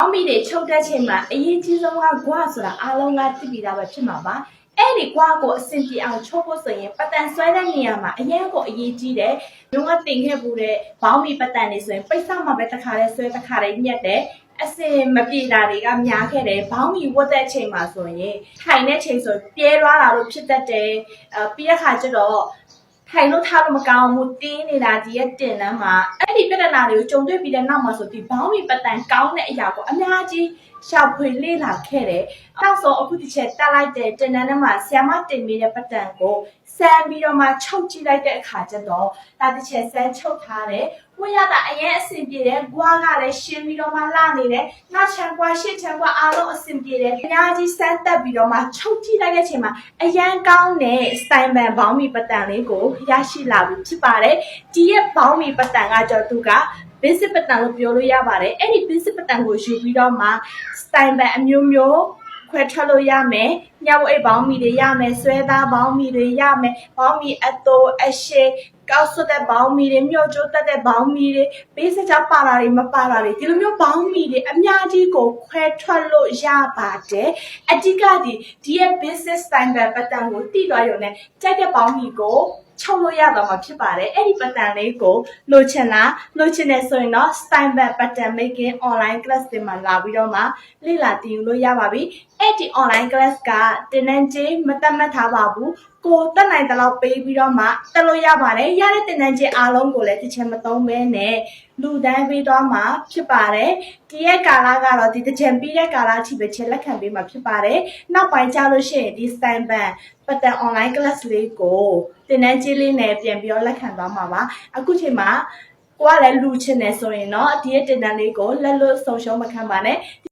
အောက်မိတွေချုပ်တဲ့ချိန်မှာအရေးကြီးဆုံးကဂွဆိုတာအားလုံးကသိပြီးသားပဲဖြစ်မှာပါအဲ့ဒီဂွကိုအစင်ပြေအောင်ချုပ်ဖို့ဆိုရင်ပတန်ဆွဲတဲ့နေရာမှာအရင်ကအရေးကြီးတယ်ဘုံကတင်ခဲ့ဘူးတဲ့ဘောင်းမီပတန်တွေဆိုရင်ပိတ်ဆောက်မှာပဲတစ်ခါလဲဆွဲတစ်ခါလဲညက်တယ်အစင်မပြေတာတွေကများခဲ့တယ်ဘောင်းမီဝတ်တဲ့အချိန်မှာဆိုရင်ထိုင်တဲ့ချိန်ဆိုပြဲသွားတာလို့ဖြစ်တတ်တယ်ပြီးတဲ့ခါကျတော့ထိုင်လို့ထားလို့မကောင်းဘူးတင်းနေတာဒီရဲ့တင်နှမ်းမှာအဲ့ဒီပြဿနာတွေကိုကြုံတွေ့ပြီးတဲ့နောက်မှာဆိုဒီဘောင်းမီပတန်ကောင်းတဲ့အရာကိုအများကြီးရှာဖွေလေ့လာခဲ့တယ်။နောက်ဆုံးအခုတစ်ချက်တက်လိုက်တဲ့တင်နှမ်းထဲမှာဆီယမတင်မိတဲ့ပတန်ကိုဆန်းပြီးတော့မှချုပ်ကြည့်လိုက်တဲ့အခါကျတော့ဒါတစ်ချက်ဆန်းချုပ်ထားတယ်။ဝိရတာအရင်အဆင်ပြေတယ်။ဂွားကလည်းရှင်းပြီးတော့မှလာနေတယ်။နောက်ချမ်းဂွားရှစ်ချမ်းဂွားအားလုံးအဆင်ပြေတယ်။အများကြီးဆန်းတက်ပြီးတော့မှချုပ်ကြည့်လိုက်တဲ့အချိန်မှာအရန်ကောင်းတဲ့စတိုင်ပန်ဘောင်းမီပတန်လေးကိုရရှိလာပြီဖြစ်ပါတယ်။ဒီရဲ့ဘောင်းမီပတန်ကကြောင့်သူကbasic ပတန်လို့ပြောလို့ရပါတယ်အဲ့ဒီ basic ပတန်ကိုယူပြီးတော့မှစတိုင်ပန်အမျိုးမျိုးခွဲထွက်လို့ရမယ်ညဝအိတ်ဘောင်းမီတွေရမယ်ဆွဲသားဘောင်းမီတွေရမယ်ဘောင်းမီအတိုးအရှိကောက်ဆွတဲ့ဘောင်းမီတွေမြို့ကျိုးတက်တဲ့ဘောင်းမီတွေ basic ချပါတာတွေမပါတာတွေဒီလိုမျိုးဘောင်းမီတွေအများကြီးကိုခွဲထွက်လို့ရပါတယ်အဓိကဒီရဲ့ basic စတိုင်ပန်ပတန်ကိုတည်သွားရုံနဲ့ကြိုက်တဲ့ဘောင်းမီကိုချုပ်လို့ရတော့မှာဖြစ်ပါတယ်အဲ့ဒီပတန်လေးကိုလိုချင်တယ်ဆိုရင်တော့ style pattern making online class တွေမှာလာပြီးတော့မှလေ့လာသင်ယူလို့ရပါပြီအဲ့ဒီ online class ကတင်နန်းချင်းမတတ်မှတ်ထားပါဘူးကိုတက်နိုင်တဲ့လောက်ပေးပြီးတော့မှတက်လို့ရပါတယ်ရတဲ့တင်နန်းချင်းအားလုံးကိုလည်းတစ်ချက်မသုံးဘဲနဲ့လူတန်းပေးသွားမှာဖြစ်ပါတယ်ဒီရဲ့ကာလကတော့ဒီတစ်ချက်ပြီးတဲ့ကာလအထိပဲချက်လက်ခံပေးမှာဖြစ်ပါတယ်နောက်ပိုင်းကျလို့ရှိရင်ဒီ style pattern online class လေးကိုတင်နန်းချင်းလေးနဲ့ပြန်ပြီးတော့လက်ခံသွားမှာပါအခုချိန်မှာကိုကလည်းလူချင်တယ်ဆိုရင်တော့ဒီရဲ့တင်နန်းလေးကိုလက်လွတ်ဆုံးရှုံးမခံပါနဲ့